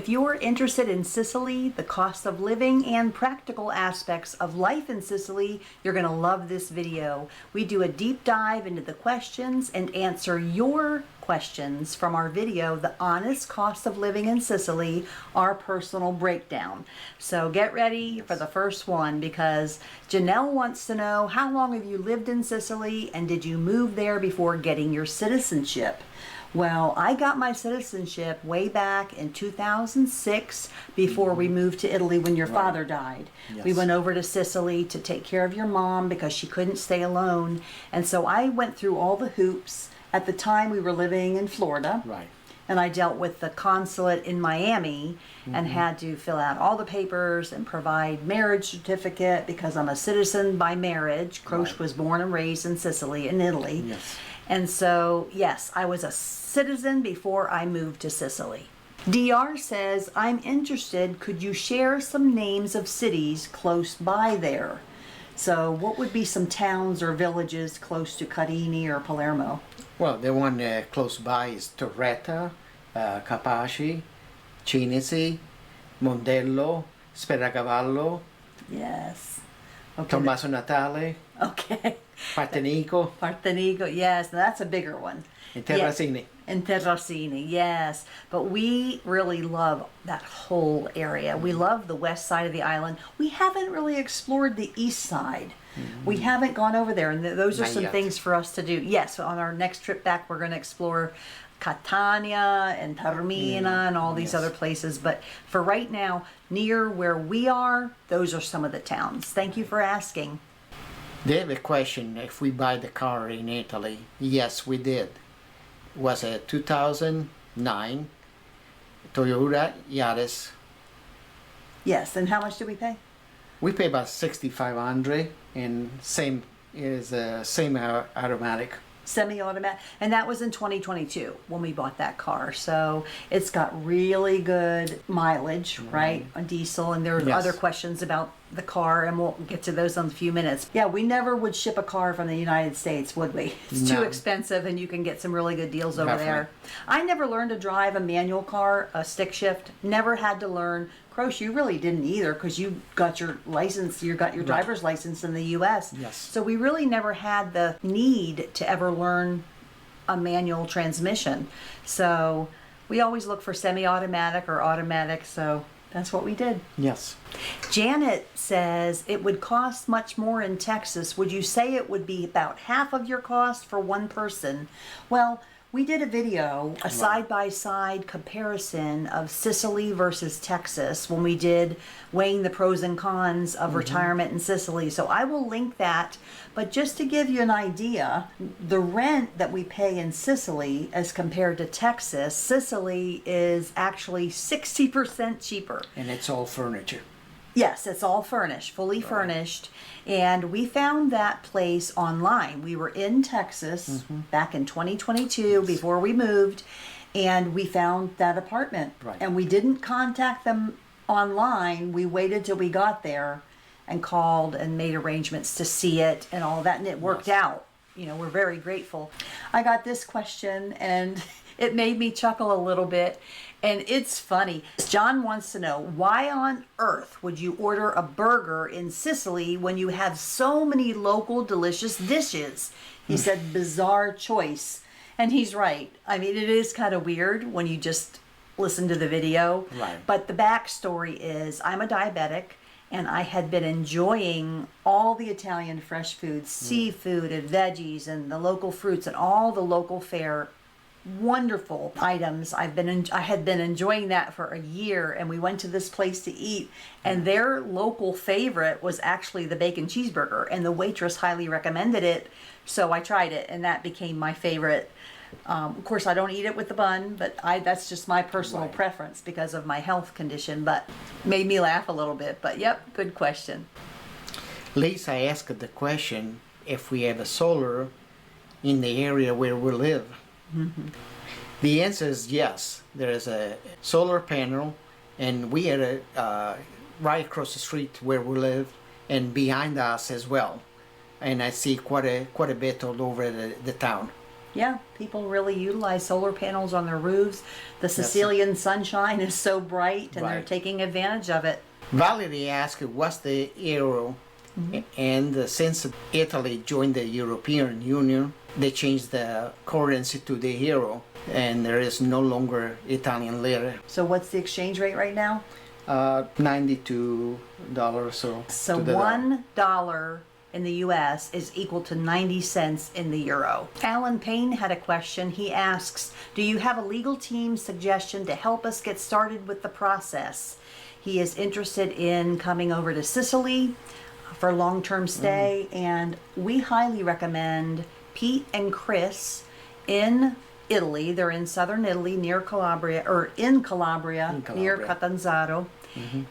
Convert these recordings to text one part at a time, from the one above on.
If you're interested in Sicily, the cost of living, and practical aspects of life in Sicily, you're going to love this video. We do a deep dive into the questions and answer your questions from our video, The Honest Cost of Living in Sicily, Our Personal Breakdown. So get ready for the first one, because Janelle wants to know, how long have you lived in Sicily, and did you move there before getting your citizenship? Well, I got my citizenship way back in 2006 before we moved to Italy when your father died. Yes. We went over to Sicily to take care of your mom because she couldn't stay alone. And so I went through all the hoops. At the time we were living in Florida. Right. And I dealt with the consulate in Miami and had to fill out all the papers and provide marriage certificate because I'm a citizen by marriage. Croce was born and raised in Sicily, in Italy. Yes. And so, yes, I was a citizen before I moved to Sicily. DR says, I'm interested, could you share some names of cities close by there? So what would be some towns or villages close to Carini or Palermo? Well, the one close by is Torretta, Capaci, Cinisi, Mondello, Speragavallo, Yes. Okay. Tommaso Natale, Okay. Partenico, Partenico, yes, that's a bigger one. and Terracini. And Terracini, yes. But we really love that whole area. We love the west side of the island. We haven't really explored the east side. We haven't gone over there, and those are Not some yet. things for us to do. Yes, on our next trip back, we're going to explore Catania and Taormina and all these yes. other places. But for right now, near where we are, those are some of the towns. Thank you for asking. They have a question if we buy the car in Italy. Yes, we did. It was a 2009 Toyota Yaris. Yes, and how much did we pay? We pay about 6,500, and same automatic. Semi-automatic, and that was in 2022 when we bought that car. So it's got really good mileage, right, on diesel. And there are Yes. other questions about the car, and we'll get to those in a few minutes. Yeah, we never would ship a car from the United States, would we? It's too No. expensive, and you can get some really good deals over Definitely. there. I never learned to drive a manual car, a stick shift. Never had to learn. Croce, you really didn't either, because you got your license, you got your driver's license in the U.S. Yes. So we really never had the need to ever learn a manual transmission. So we always look for semi-automatic or automatic, so that's what we did. Yes. Janet says, it would cost much more in Texas. Would you say it would be about half of your cost for one person? Well, we did a video, a side-by-side comparison of Sicily versus Texas when we did weighing the pros and cons of retirement in Sicily. So I will link that. But just to give you an idea, the rent that we pay in Sicily as compared to Texas, Sicily is actually 60% cheaper. And it's all furniture. Yes, it's all furnished, fully furnished. And we found that place online. We were in Texas back in 2022 before we moved, and we found that apartment. Right. And we didn't contact them online. We waited till we got there and called and made arrangements to see it and all that, and it worked out. You know, we're very grateful. I got this question, and it made me chuckle a little bit. And it's funny. John wants to know, why on earth would you order a burger in Sicily when you have so many local delicious dishes? He said, bizarre choice. And he's right. I mean, it is kind of weird when you just listen to the video. Right. But the backstory is, I'm a diabetic, and I had been enjoying all the Italian fresh foods, seafood and veggies and the local fruits and all the local fare. Wonderful items. I had been enjoying that for a year, and we went to this place to eat, and their local favorite was actually the bacon cheeseburger, and the waitress highly recommended it, so I tried it, and that became my favorite. Of course, I don't eat it with the bun, but that's just my personal preference because of my health condition, but made me laugh a little bit. But yep, good question. Lisa asked the question if we have a solar in the area where we live. The answer is yes. There is a solar panel, and we had a right across the street where we live, and behind us as well. And I see quite a bit all over the town. Yeah, people really utilize solar panels on their roofs. The Sicilian sunshine is so bright, and they're Right. taking advantage of it. Valerie asked what's the euro, and since Italy joined the European Union, they changed the currency to the euro, and there is no longer Italian lira. So what's the exchange rate right now? $92 or So to the dollar. $1 in the US is equal to 90 cents in the euro. Alan Payne had a question. He asks, do you have a legal team suggestion to help us get started with the process? He is interested in coming over to Sicily for long-term stay, and we highly recommend Pete and Chris in Italy. They're in southern Italy near Calabria, or in Calabria, near Calabria. Catanzaro.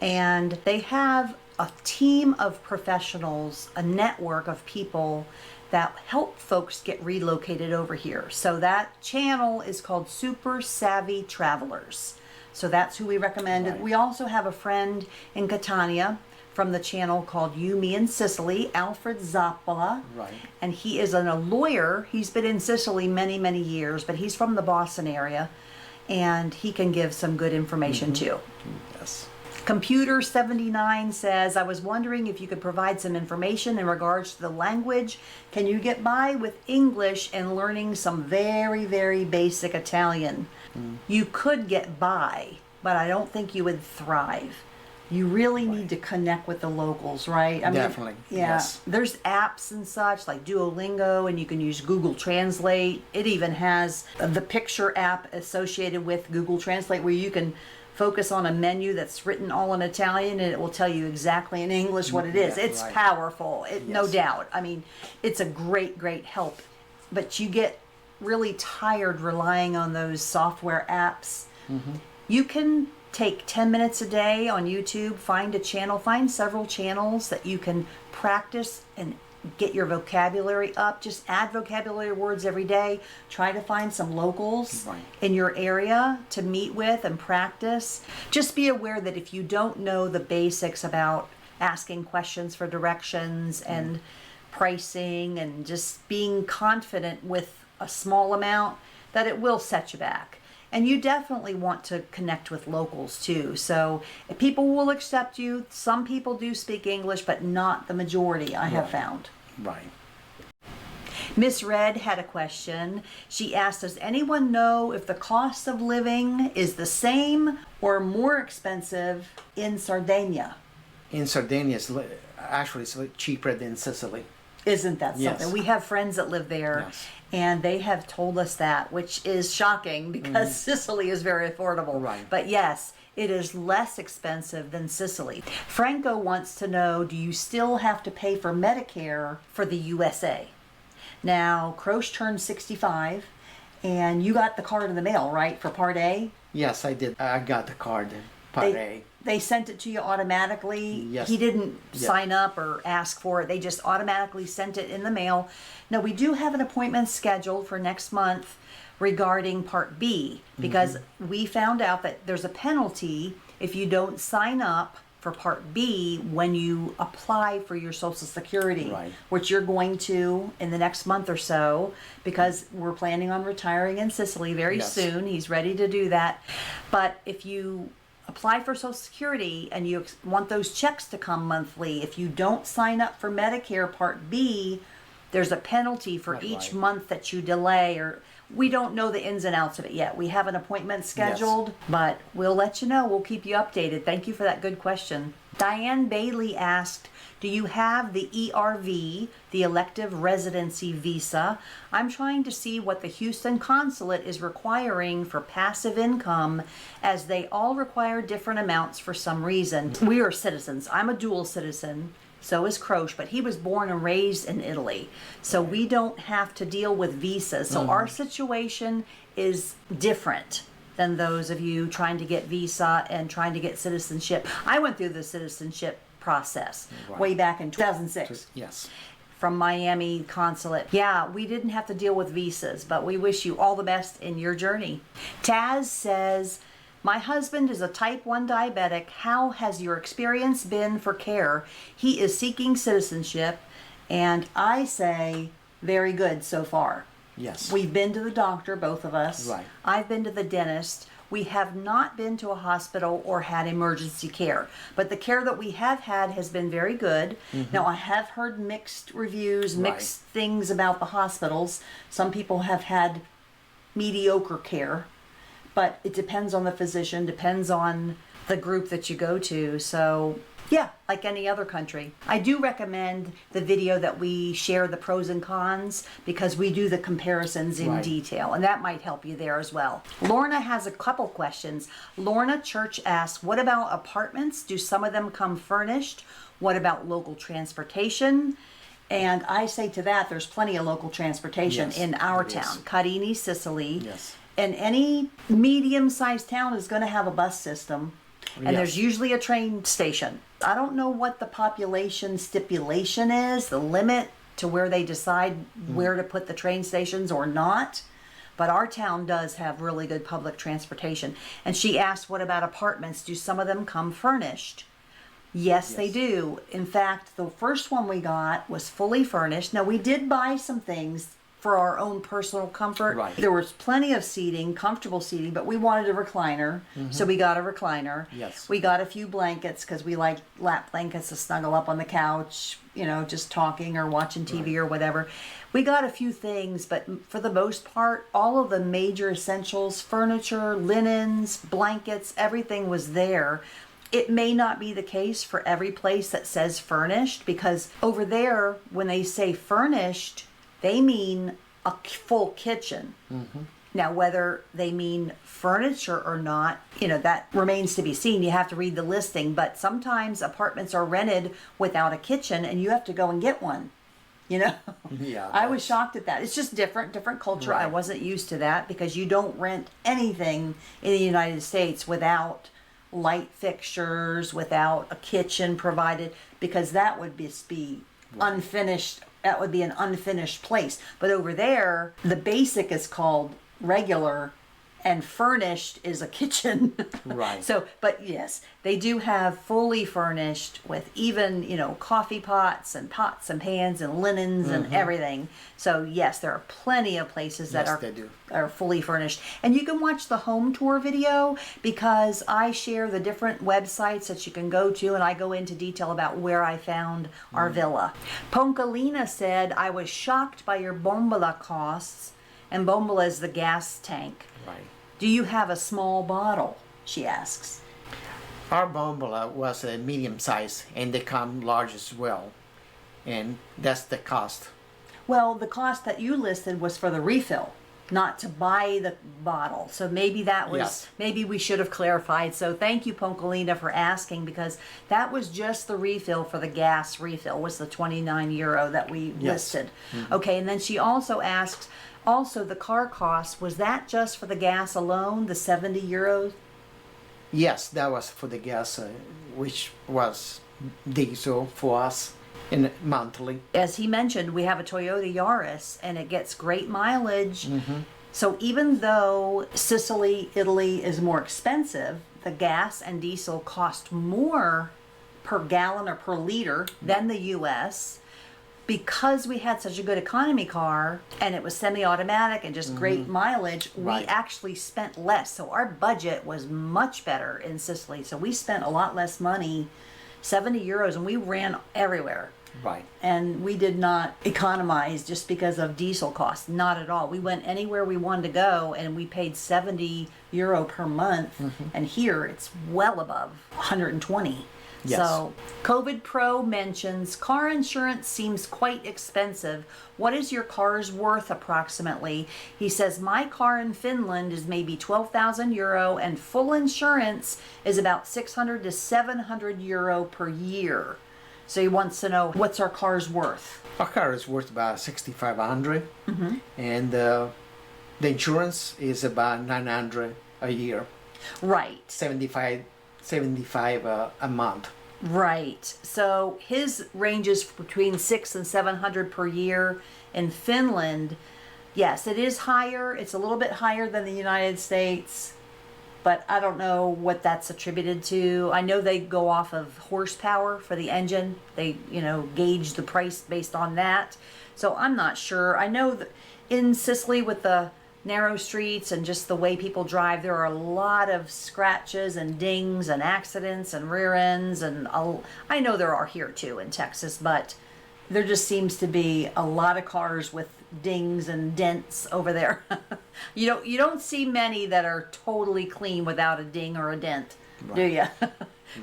And they have a team of professionals, a network of people that help folks get relocated over here. So that channel is called Super Savvy Travelers. So that's who we recommended. Right. We also have a friend in Catania from the channel called You, Me, and Sicily, Alfred Zappola. Right. And he is a lawyer. He's been in Sicily many, many years, but he's from the Boston area, and he can give some good information too. Yes. Computer 79 says, I was wondering if you could provide some information in regards to the language. Can you get by with English and learning some very, very basic Italian? You could get by, but I don't think you would thrive. You really need to connect with the locals, right? I mean, Definitely, yeah. yes. There's apps and such like Duolingo, and you can use Google Translate. It even has the picture app associated with Google Translate where you can focus on a menu that's written all in Italian, and it will tell you exactly in English what it is. Yeah, It's right. powerful, no Yes. doubt. I mean, it's a great, great help. But you get really tired relying on those software apps. You can take 10 minutes a day on YouTube, find a channel, find several channels that you can practice and get your vocabulary up. Just add vocabulary words every day. Try to find some locals Right. in your area to meet with and practice. Just be aware that if you don't know the basics about asking questions for directions and pricing and just being confident with a small amount, that it will set you back. And you definitely want to connect with locals too. So people will accept you. Some people do speak English, but not the majority, I have found. Right. Miss Red had a question. She asked, does anyone know if the cost of living is the same or more expensive in Sardegna? In Sardinia, actually it's cheaper than Sicily. Isn't that Yes. something? We have friends that live there, Yes. and they have told us that, which is shocking because Sicily is very affordable. Right. But yes, it is less expensive than Sicily. Franco wants to know, do you still have to pay for Medicare for the USA? Now, Croce turned 65, and you got the card in the mail, right, for Part A? Yes, I did. I got the card, Part A. They sent it to you automatically. Yes. He didn't Yeah. sign up or ask for it. They just automatically sent it in the mail. Now, we do have an appointment scheduled for next month regarding Part B because we found out that there's a penalty if you don't sign up for Part B when you apply for your Social Security, Right. which you're going to in the next month or so because we're planning on retiring in Sicily very Yes. soon. He's ready to do that. But if you apply for Social Security and you want those checks to come monthly, if you don't sign up for Medicare Part B, there's a penalty for each Right. month that you delay, or we don't know the ins and outs of it yet. We have an appointment scheduled, but we'll let you know. We'll keep you updated. Thank you for that good question. Diane Bailey asked, do you have the ERV, the elective residency visa? I'm trying to see what the Houston consulate is requiring for passive income, as they all require different amounts for some reason. We are citizens. I'm a dual citizen. So is Croce, but he was born and raised in Italy. So we don't have to deal with visas. So our situation is different than those of you trying to get visa and trying to get citizenship. I went through the citizenship process way back in 2006 Yes. from Miami consulate. Yeah, we didn't have to deal with visas, but we wish you all the best in your journey. Taz says, my husband is a type 1 diabetic. How has your experience been for care? He is seeking citizenship, and I say very good so far. Yes. We've been to the doctor, both of us. Right. I've been to the dentist. We have not been to a hospital or had emergency care, but the care that we have had has been very good. Now, I have heard mixed reviews, mixed things about the hospitals. Some people have had mediocre care, but it depends on the physician, depends on the group that you go to. So yeah, like any other country. I do recommend the video that we share the pros and cons because we do the comparisons in detail, and that might help you there as well. Lorna has a couple questions. Lorna Church asks, what about apartments? Do some of them come furnished? What about local transportation? And I say to that, there's plenty of local transportation in our town, Carini, Sicily. Yes. And any medium-sized town is going to have a bus system. And there's usually a train station. I don't know what the population stipulation is, the limit to where they decide where to put the train stations or not. But our town does have really good public transportation. And she asked, what about apartments? Do some of them come furnished? Yes, they do. In fact, the first one we got was fully furnished. Now, we did buy some things for our own personal comfort. Right. There was plenty of seating, comfortable seating, but we wanted a recliner, so we got a recliner. Yes. We got a few blankets because we like lap blankets to snuggle up on the couch, you know, just talking or watching TV or whatever. We got a few things, but for the most part, all of the major essentials, furniture, linens, blankets, everything was there. It may not be the case for every place that says furnished, because over there, when they say furnished, they mean a full kitchen. Now, whether they mean furniture or not, you know, that remains to be seen. You have to read the listing, but sometimes apartments are rented without a kitchen and you have to go and get one, you know? Yeah. I was shocked at that. It's just different culture. I wasn't used to that because you don't rent anything in the United States without light fixtures, without a kitchen provided, because that would be unfinished. That would be an unfinished place. But over there, the basic is called regular, and furnished is a kitchen. Right. So, but yes, they do have fully furnished with even, you know, coffee pots and pans and linens and everything. So yes, there are plenty of places that are fully furnished. And you can watch the home tour video because I share the different websites that you can go to, and I go into detail about where I found our villa. Ponkalina said, I was shocked by your Bombola costs, and Bombola is the gas tank. Right. Do you have a small bottle? She asks. Our Bombola was a medium size, and they come large as well, and that's the cost. Well, the cost that you listed was for the refill, not to buy the bottle. So maybe that was, maybe we should have clarified. So thank you, Ponkalina, for asking, because that was just the refill for the gas refill, was the €29 that we listed. Okay, and then she also asks, also the car cost, was that just for the gas alone, the €70? Yes, that was for the gas, which was diesel for us in monthly. As he mentioned, we have a Toyota Yaris and it gets great mileage. So even though Sicily, Italy is more expensive, the gas and diesel cost more per gallon or per liter than the US. Because we had such a good economy car and it was semi-automatic and just great mileage, we actually spent less. So our budget was much better in Sicily. So we spent a lot less money, €70, and we ran everywhere. Right. And we did not economize just because of diesel costs. Not at all. We went anywhere we wanted to go and we paid €70 per month. And here it's well above 120. Yes. So, COVID Pro mentions car insurance seems quite expensive. What is your car's worth approximately? He says, my car in Finland is maybe €12,000 and full insurance is about €600 to €700 per year. So he wants to know, what's our car's worth? Our car is worth about $6,500, and the insurance is about $900 a year. Right. 75 a month. Right. So his ranges between $600 and $700 per year. In Finland, yes, it is higher. It's a little bit higher than the United States, but I don't know what that's attributed to. I know they go off of horsepower for the engine. They, you know, gauge the price based on that. So I'm not sure. I know that in Sicily with the narrow streets and just the way people drive, there are a lot of scratches and dings and accidents and rear ends, and I know there are here too in Texas, but there just seems to be a lot of cars with dings and dents over there. You don't see many that are totally clean without a ding or a dent, do you?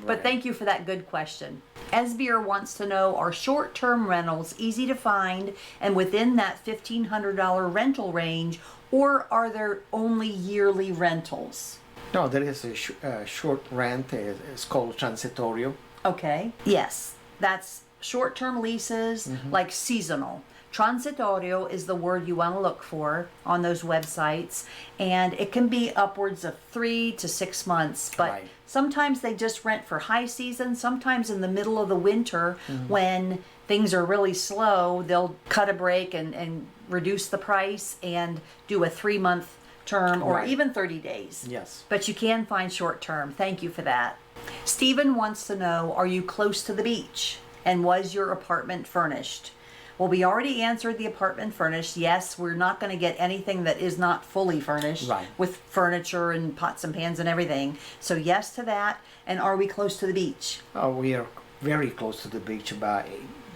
But thank you for that good question. Esbier wants to know, are short-term rentals easy to find and within that $1,500 rental range, or are there only yearly rentals? No, there is a short rent. It's called transitorio. Okay. Yes, that's short-term leases, like seasonal. Transitorio is the word you want to look for on those websites, and it can be upwards of 3 to 6 months, but Right. sometimes they just rent for high season. Sometimes in the middle of the winter, when things are really slow, they'll cut a break and reduce the price and do a 3-month term, or Right. even 30 days. Yes. But you can find short term. Thank you for that. Stephen wants to know, are you close to the beach? And was your apartment furnished? Well, we already answered the apartment furnished. Yes, we're not going to get anything that is not fully furnished, Right. with furniture and pots and pans and everything. So yes to that. And are we close to the beach? We are very close to the beach, about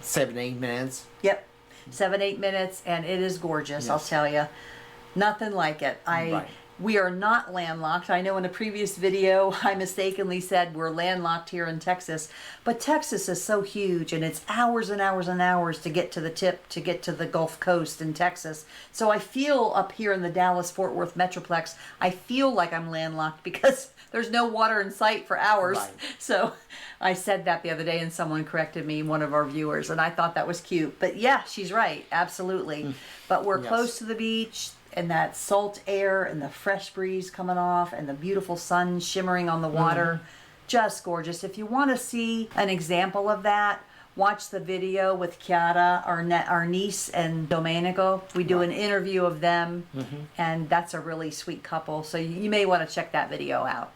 7-8 minutes. Yep. 7-8 minutes, and it is gorgeous, I'll Yes. tell you. Nothing like it. Right. We are not landlocked. I know in a previous video I mistakenly said we're landlocked here in Texas, but Texas is so huge, and it's hours and hours and hours to get to the tip, to get to the Gulf Coast in Texas. So I feel up here in the Dallas-Fort Worth Metroplex, I feel like I'm landlocked because there's no water in sight for hours. Right. So I said that the other day and someone corrected me, one of our viewers, and I thought that was cute. But yeah, she's right, absolutely. But we're Yes. close to the beach, and that salt air and the fresh breeze coming off and the beautiful sun shimmering on the water. Just gorgeous. If you want to see an example of that, watch the video with Chiara, our niece, and Domenico. We do an interview of them, and that's a really sweet couple. So you may want to check that video out.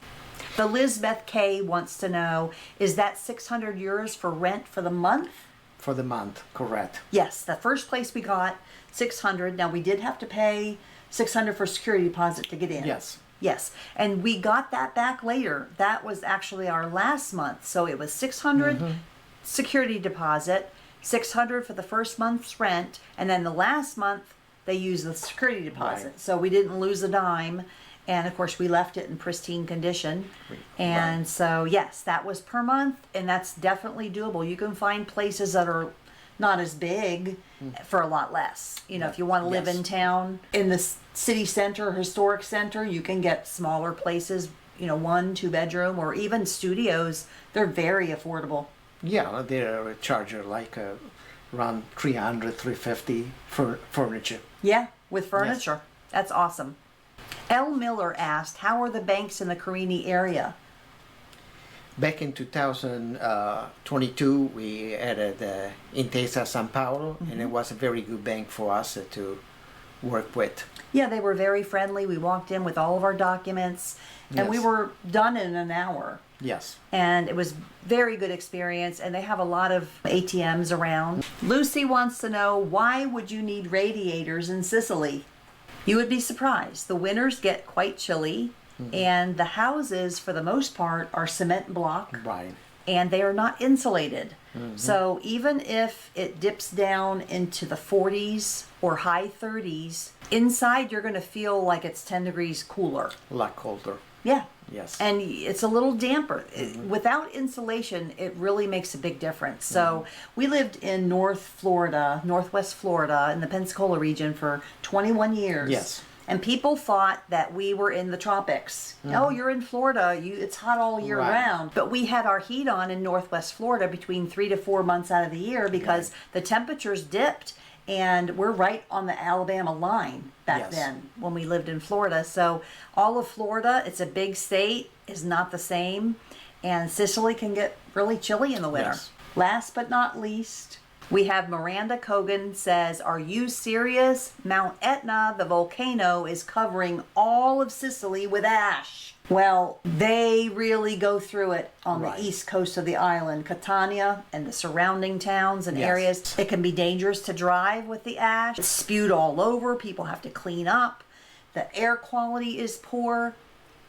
The Lizbeth K wants to know, is that 600 euros for rent for the month? For the month, correct. Yes, the first place we got 600. Now we did have to pay 600 for security deposit to get in. Yes. Yes, and we got that back later. That was actually our last month. So it was 600 security deposit, 600 for the first month's rent, and then the last month they used the security deposit. Right. So we didn't lose a dime. And of course we left it in pristine condition. And so yes, that was per month, and that's definitely doable. You can find places that are not as big for a lot less. You know, if you want to live Yes. in town, in the city center, historic center, you can get smaller places, 1-2 bedroom, or even studios. They're very affordable. Yeah, they're a charger like around 300, 350 for furniture. Yeah, with furniture. That's awesome. L. Miller asked, how are the banks in the Carini area? Back in 2022, we added Intesa San Paulo, and it was a very good bank for us to work with. Yeah, they were very friendly. We walked in with all of our documents, and we Yes. were done in an hour. Yes. And it was very good experience, and they have a lot of ATMs around. Lucy wants to know, why would you need radiators in Sicily? You would be surprised. The winters get quite chilly, and the houses, for the most part, are cement block, Right. and they are not insulated. So even if it dips down into the 40s or high 30s, inside you're going to feel like it's 10 degrees cooler. A lot colder. Yeah. Yes. And it's a little damper. Without insulation, it really makes a big difference. So we lived in Northwest Florida, in the Pensacola region for 21 years. Yes. And people thought that we were in the tropics. Oh, you're in Florida. It's hot all year Right. round. But we had our heat on in Northwest Florida between 3 to 4 months out of the year because the temperatures dipped. And we're right on the Alabama line back Yes. then when we lived in Florida. So all of Florida, it's a big state, is not the same. And Sicily can get really chilly in the winter. Yes. Last but not least, We have Miranda Kogan says, "Are you serious? Mount Etna, the volcano, is covering all of Sicily with ash." Well, they really go through it on Right. the east coast of the island, Catania and the surrounding towns and Yes. areas. It can be dangerous to drive with the ash. It's spewed all over. People have to clean up. The air quality is poor.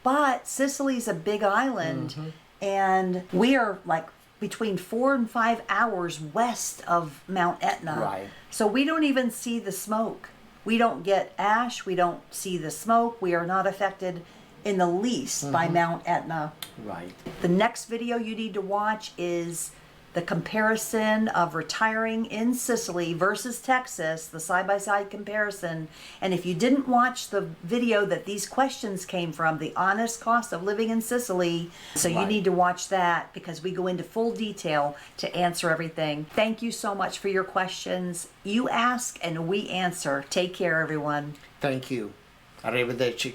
But Sicily's a big island, and we are like between 4 and 5 hours west of Mount Etna. Right. So we don't even see the smoke. We don't get ash. We don't see the smoke. We are not affected in the least by Mount Etna. Right. The next video you need to watch is the comparison of retiring in Sicily versus Texas, the side-by-side comparison. And if you didn't watch the video that these questions came from, the honest cost of living in Sicily, so you Right. need to watch that because we go into full detail to answer everything. Thank you so much for your questions. You ask and we answer. Take care, everyone. Thank you. Arrivederci.